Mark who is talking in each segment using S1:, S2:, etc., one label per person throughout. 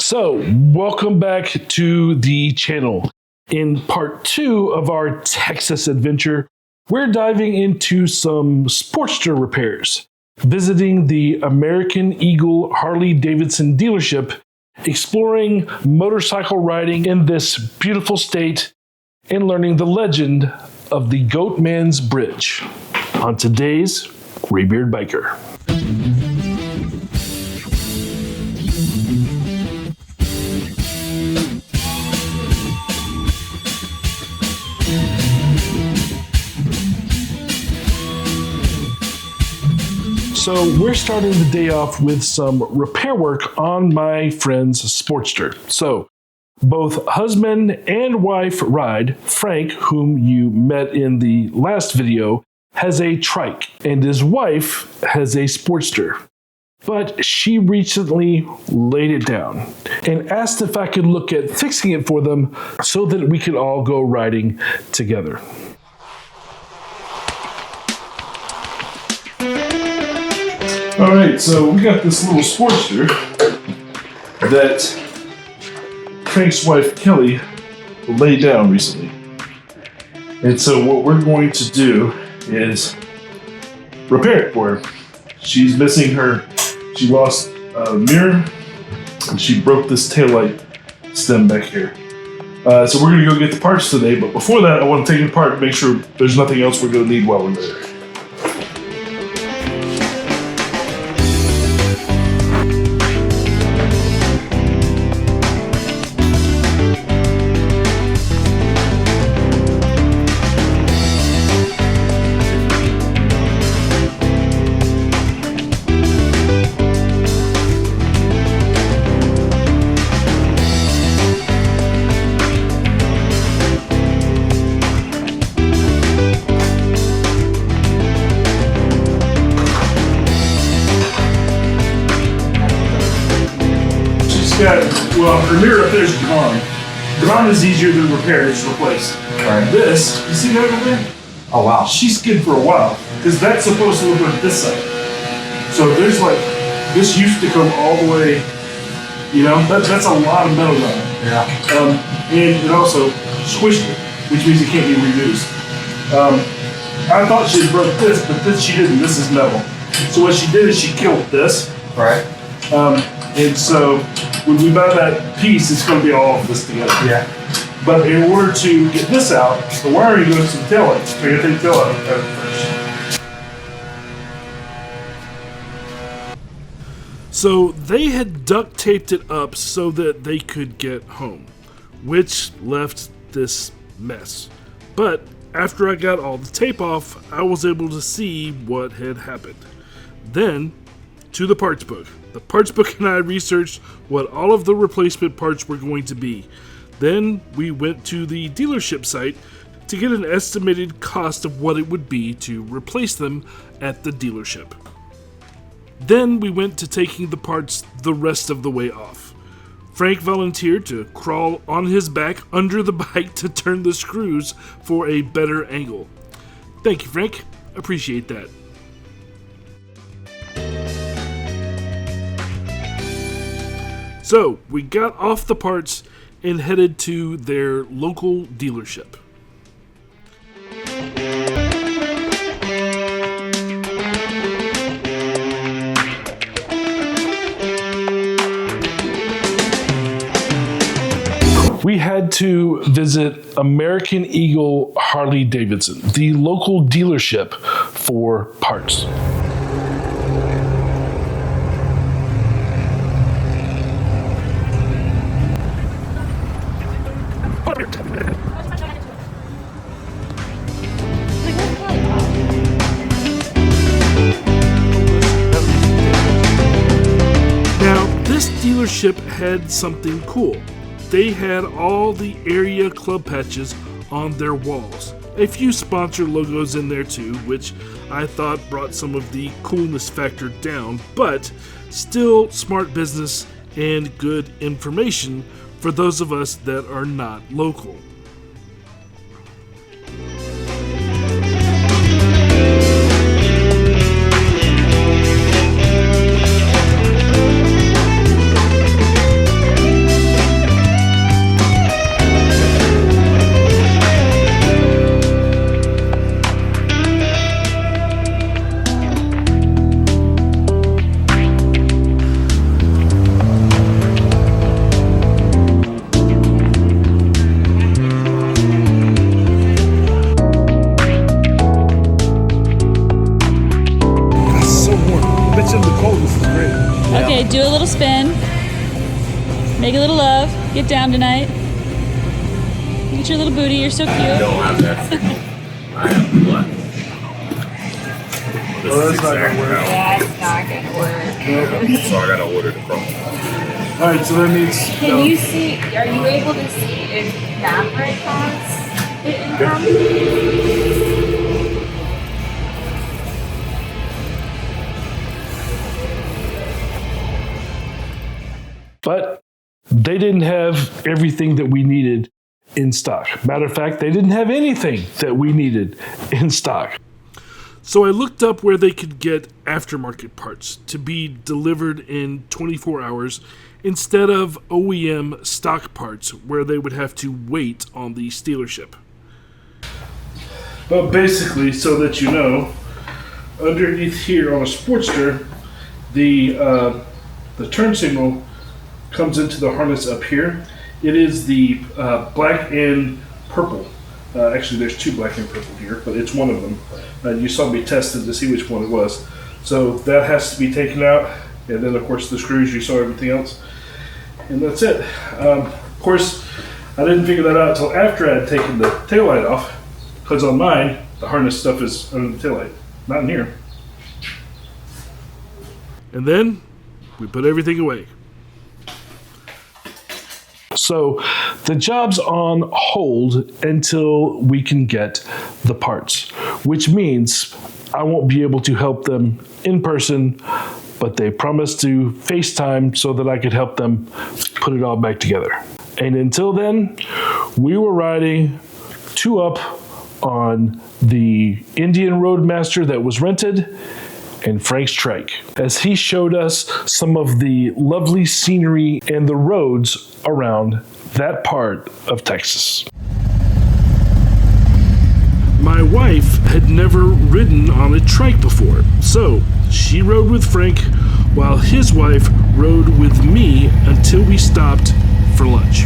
S1: So, welcome back to the channel. In part 2 of our Texas adventure, we're diving into some Sportster repairs, visiting the American Eagle Harley-Davidson dealership, exploring motorcycle riding in this beautiful state, and learning the legend of the Goatman's Bridge on today's Graybeard Biker. So we're starting the day off with some repair work on my friend's Sportster. So both husband and wife ride. Frank, whom you met in the last video, has a trike, and his wife has a Sportster. But she recently laid it down and asked if I could look at fixing it for them so that we could all go riding together. All right, so we got this little Sportster that Frank's wife, Kelly, laid down recently. And so what we're going to do is repair it for her. She's missing she lost a mirror, and she broke this taillight stem back here. So we're gonna go get the parts today, but before that, I want to take it apart and make sure there's nothing else we're gonna need while we're there. Her mirror up there is gone. Gone is easier than repair, it's replaced.
S2: Right.
S1: This, you see that over there?
S2: Oh wow.
S1: She skid for a while, because that's supposed to look like this side. So there's this used to come all the way, that's a lot of metal on it.
S2: Yeah.
S1: And it also squished it, which means it can't be reused. I thought she had broke this, but she didn't. This is metal. So what she did is she killed this.
S2: Right.
S1: And so when we buy that piece, it's going to be all of this together.
S2: Yeah.
S1: But in order to get this out, the wiring goes to the taillight. So you're going to take the taillight out first. So they had duct taped it up so that they could get home, which left this mess. But after I got all the tape off, I was able to see what had happened. Then, to the parts book. The parts book and I researched what all of the replacement parts were going to be. Then we went to the dealership site to get an estimated cost of what it would be to replace them at the dealership. Then we went to taking the parts the rest of the way off. Frank volunteered to crawl on his back under the bike to turn the screws for a better angle. Thank you, Frank. Appreciate that. So, we got off the parts and headed to their local dealership. We had to visit American Eagle Harley-Davidson, the local dealership for parts. Dealership had something cool. They had all the area club patches on their walls. A few sponsor logos in there too, which I thought brought some of the coolness factor down, but still smart business and good information for those of us that are not local.
S3: Make a little love. Get down tonight. Get your little booty. You're so cute.
S4: I don't have that signal. I have blood. This
S1: Oh,
S4: is
S1: that's not gonna
S4: exactly
S1: work.
S4: how-
S5: Yeah, it's not gonna work.
S4: So I gotta order the Pro.
S1: Alright, so that means.
S5: Can you see, are you able to see if Maverick has it in them?
S1: But they didn't have everything that we needed in stock. Matter of fact, they didn't have anything that we needed in stock. So I looked up where they could get aftermarket parts to be delivered in 24 hours instead of OEM stock parts where they would have to wait on the dealership. But basically, so that you know, underneath here on a Sportster, the turn signal comes into the harness up here. It is the black and purple. Actually, there's two black and purple here, but it's one of them. You saw me test it to see which one it was. So that has to be taken out, and then of course the screws, you saw everything else. And that's it. Of course, I didn't figure that out until after I had taken the taillight off, because on mine, the harness stuff is under the taillight, not in here. And then we put everything away. So the job's on hold until we can get the parts, which means I won't be able to help them in person, but they promised to FaceTime so that I could help them put it all back together. And until then, we were riding 2-up on the Indian Roadmaster that was rented and Frank's trike, as he showed us some of the lovely scenery and the roads around that part of Texas. My wife had never ridden on a trike before, so she rode with Frank while his wife rode with me until we stopped for lunch.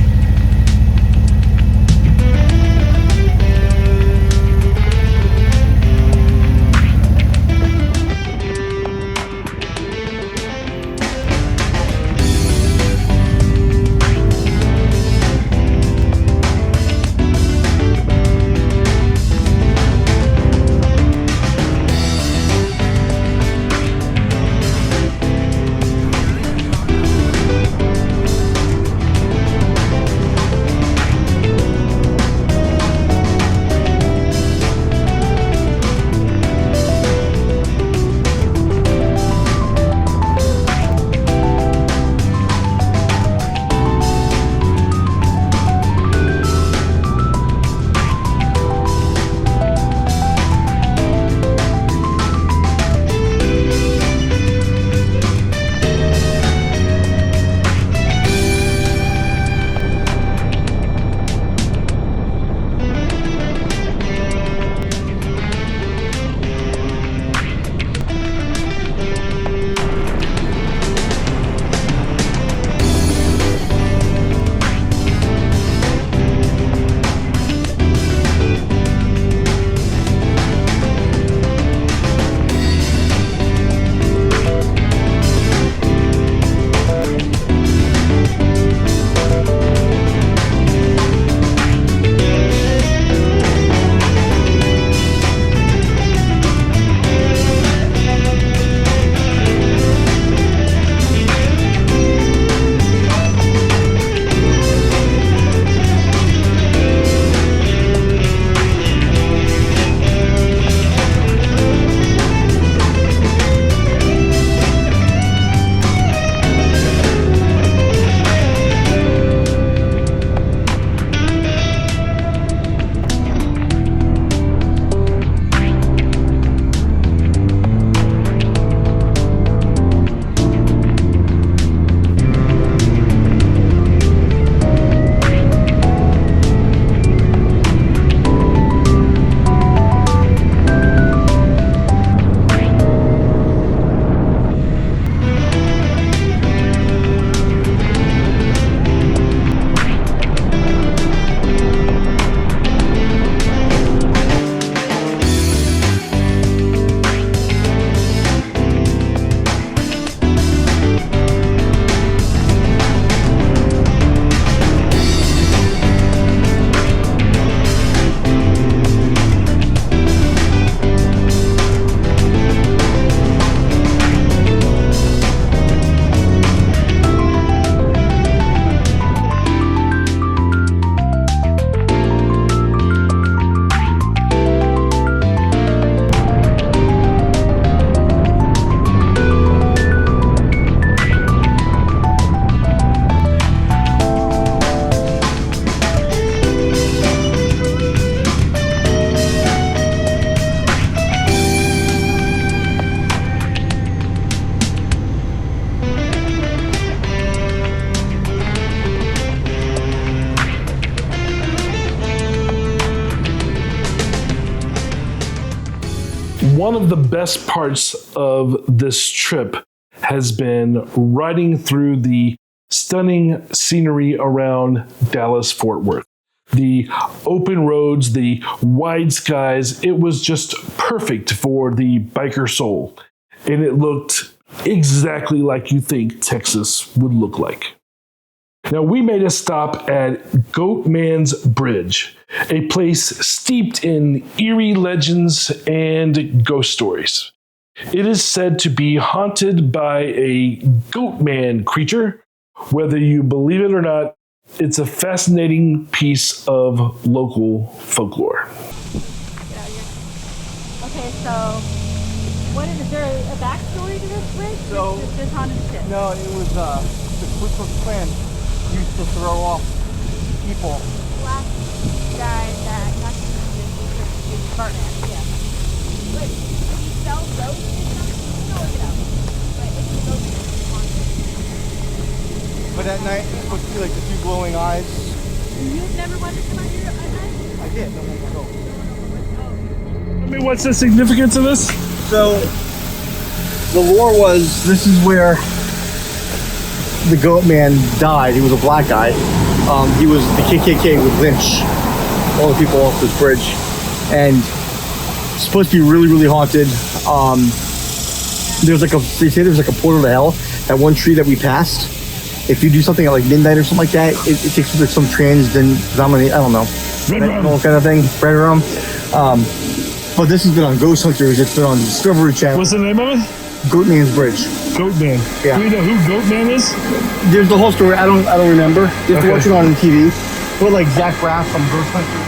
S1: one of the best parts of this trip has been riding through the stunning scenery around Dallas-Fort Worth. The open roads, the wide skies, it was just perfect for the biker soul. And it looked exactly like you think Texas would look like. Now, we made a stop at Goatman's Bridge, a place steeped in eerie legends and ghost stories. It is said to be haunted by a Goatman creature. Whether you believe it or not, it's a fascinating piece of local folklore.
S3: Okay, so is there a backstory to this bridge?
S6: So,
S3: It's just haunted shit.
S6: no, it was the Ku Klux Klan used to throw off people.
S3: Last guy that got to the Bartman, yeah.
S5: But do you sell ghosts or something? No, look it up. But it's a ghost that's haunted.
S6: But at night, it's supposed to be like the two glowing eyes.
S3: You've never wanted to come out here at night?
S6: I did. No, no, no.
S1: I mean, what's the significance of this?
S6: So, the lore was this is where the Goatman died. He was a black guy. He was the KKK would lynch all the people off this bridge, and it's supposed to be really, really haunted. They say there's like a portal to hell. That one tree that we passed. If you do something at like midnight or something like that, it takes you to some I don't know,
S1: Red rum.
S6: kind of thing, red rum. But this has been on Ghost Hunters. It's been on Discovery Channel.
S1: What's the name of it?
S6: Goatman's Bridge.
S1: Goatman.
S6: Yeah.
S1: Do we know who Goatman is?
S6: There's the whole story. I don't remember. You have to
S1: Okay.
S6: watch it on TV. But like Zach Braff from Ghost Hunters.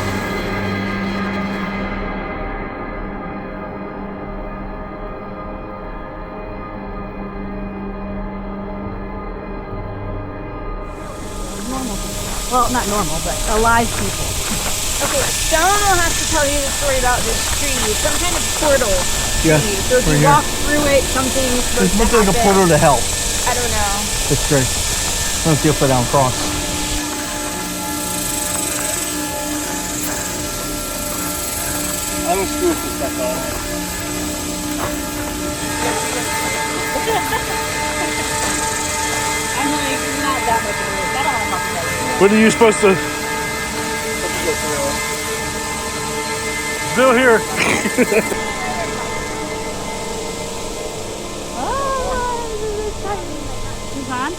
S3: Normal people. Well, not normal, but alive people.
S5: Okay, someone will have to tell you the story about this tree. It's some kind of portal.
S6: Yeah,
S5: Tree. So if
S6: right
S5: you
S6: here.
S5: walk through it, something's
S6: It
S5: supposed to
S6: looks like a
S5: happen.
S6: portal to hell.
S5: I don't know.
S6: That's great. That's the upside down cross. I don't screw with this stuff though.
S3: I'm like, not that much of it. That don't talk about it.
S1: What are you supposed to... Still here.
S3: He's on?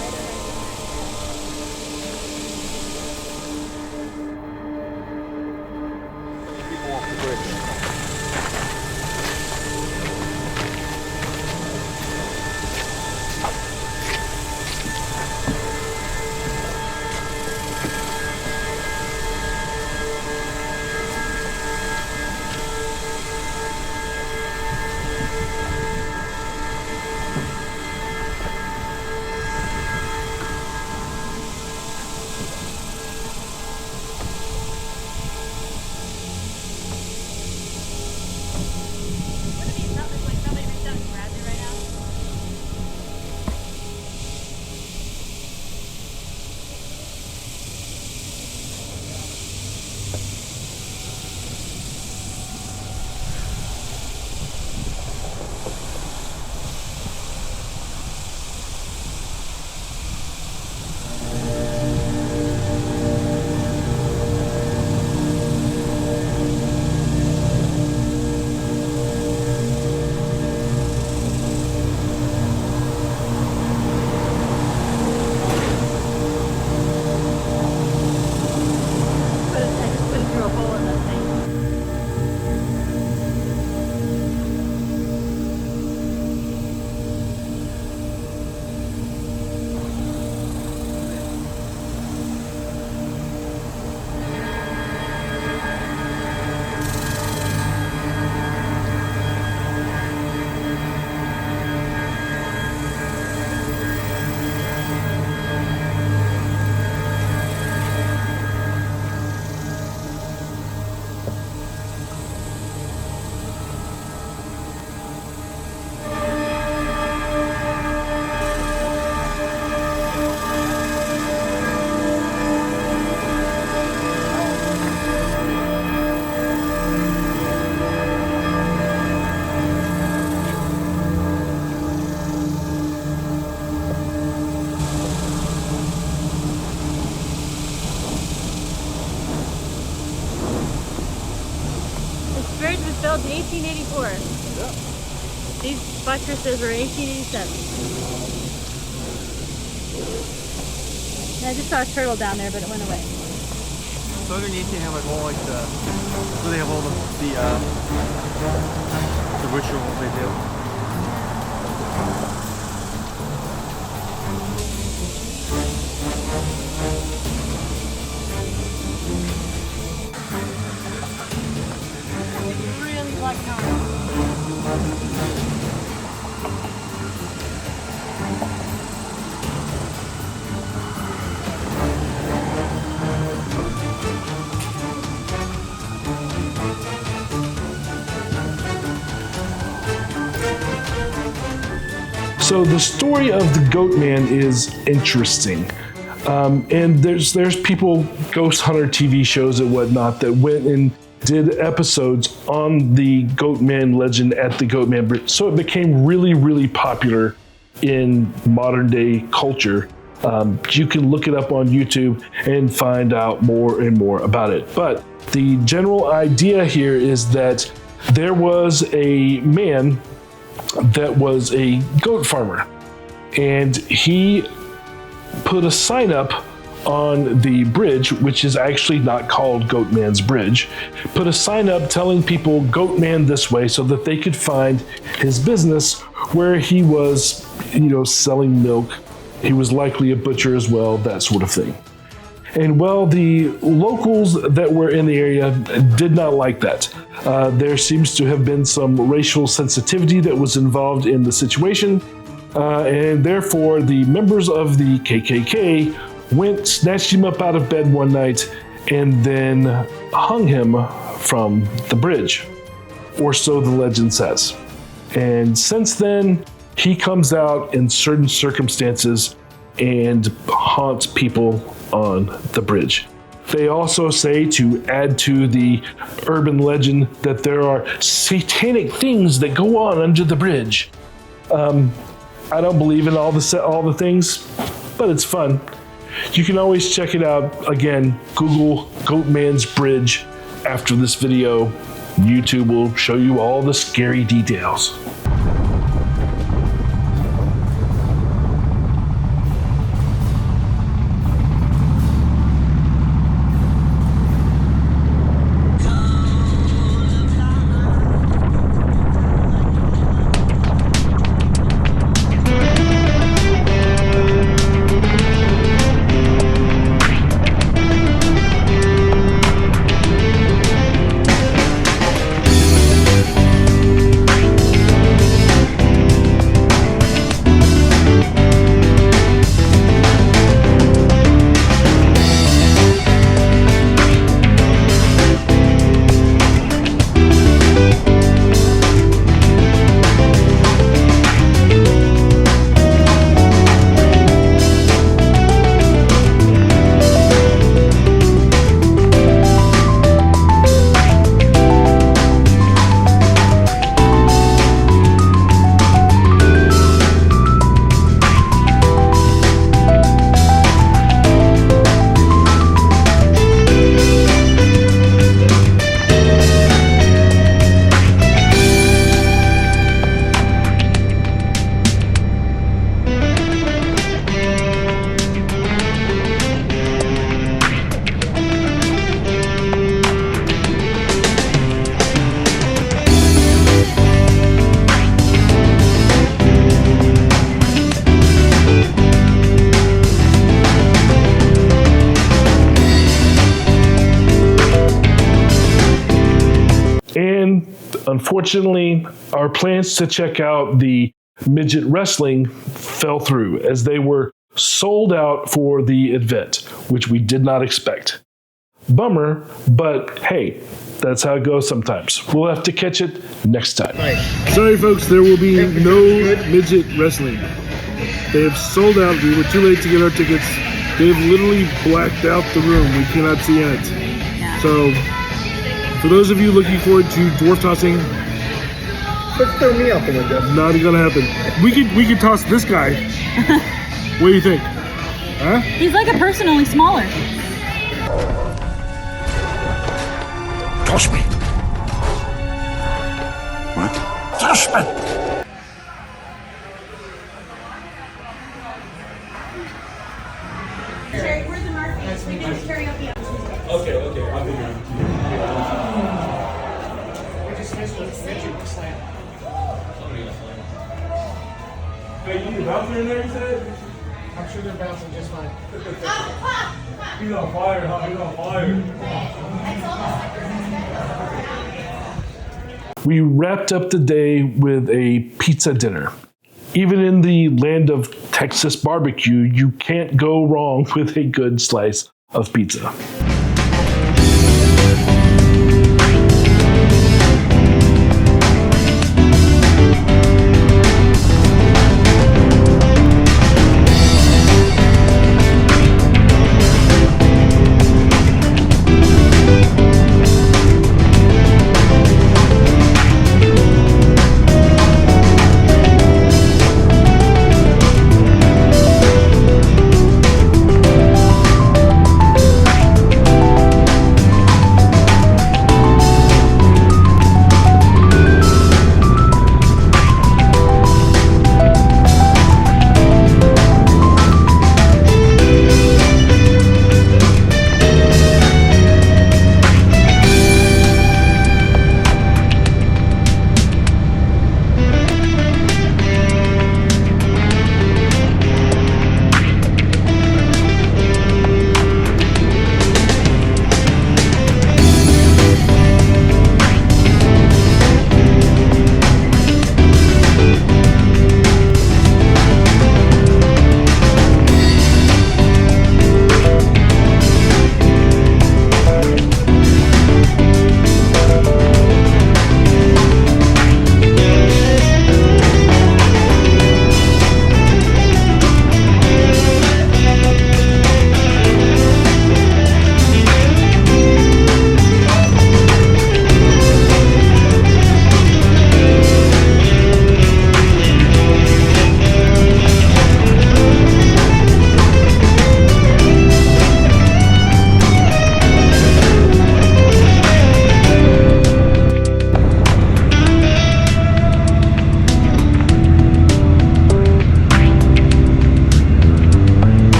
S6: People off the bridge.
S3: built in 1884. Yeah. These buttresses were 1887. And I just saw a turtle down there, but it went away.
S6: So underneath they have like all like so they have all the rituals they do.
S3: Really black out.
S1: So the story of the Goatman is interesting. And there's people, ghost hunter TV shows and whatnot, that went and did episodes on the Goatman legend at the Goatman Bridge. So it became really, really popular in modern day culture. You can look it up on YouTube and find out more and more about it. But the general idea here is that there was a man that was a goat farmer, and he put a sign up on the bridge, which is actually not called Goatman's Bridge, put a sign up telling people Goatman this way so that they could find his business where he was, selling milk. He was likely a butcher as well, that sort of thing. And well, the locals that were in the area did not like that. There seems to have been some racial sensitivity that was involved in the situation. And therefore, the members of the KKK went, snatched him up out of bed one night, and then hung him from the bridge. Or so the legend says. And since then, he comes out in certain circumstances and haunts people on the bridge. They also say, to add to the urban legend, that there are satanic things that go on under the bridge. I don't believe in all the things, but it's fun. You can always check it out. Again, Google Goatman's Bridge after this video. YouTube will show you all the scary details. Unfortunately, our plans to check out the midget wrestling fell through as they were sold out for the event, which we did not expect. Bummer, but hey, that's how it goes sometimes. We'll have to catch it next time. Sorry folks, there will be no midget wrestling. They have sold out. We were too late to get our tickets. They've literally blacked out the room. We cannot see in it. So, for those of you looking forward to dwarf tossing,
S6: Let's throw me out the window.
S1: not gonna happen. We could toss this guy. What do you think? Huh?
S3: He's like a person, only smaller.
S1: Toss me.
S7: What? Flashback!
S5: Sherry, we're the Murphys. We do karaoke on Tuesday.
S8: Okay, I'll be there. Hey, you the bouncer in there, you said?
S9: I'm sure they're bouncing just fine.
S8: He's on fire, huh? He's on fire.
S1: We wrapped up the day with a pizza dinner. Even in the land of Texas barbecue, you can't go wrong with a good slice of pizza.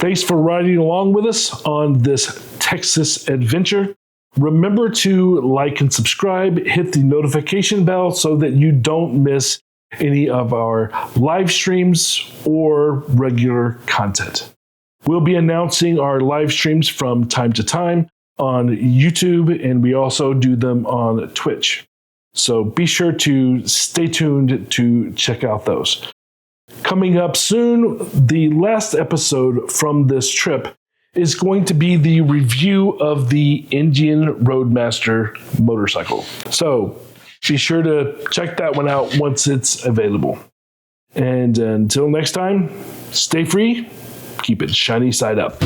S1: Thanks for riding along with us on this Texas adventure. Remember to like and subscribe, hit the notification bell so that you don't miss any of our live streams or regular content. We'll be announcing our live streams from time to time on YouTube, and we also do them on Twitch. So be sure to stay tuned to check out those. Coming up soon, the last episode from this trip is going to be the review of the Indian Roadmaster motorcycle. So be sure to check that one out once it's available. And until next time, stay free, keep it shiny side up.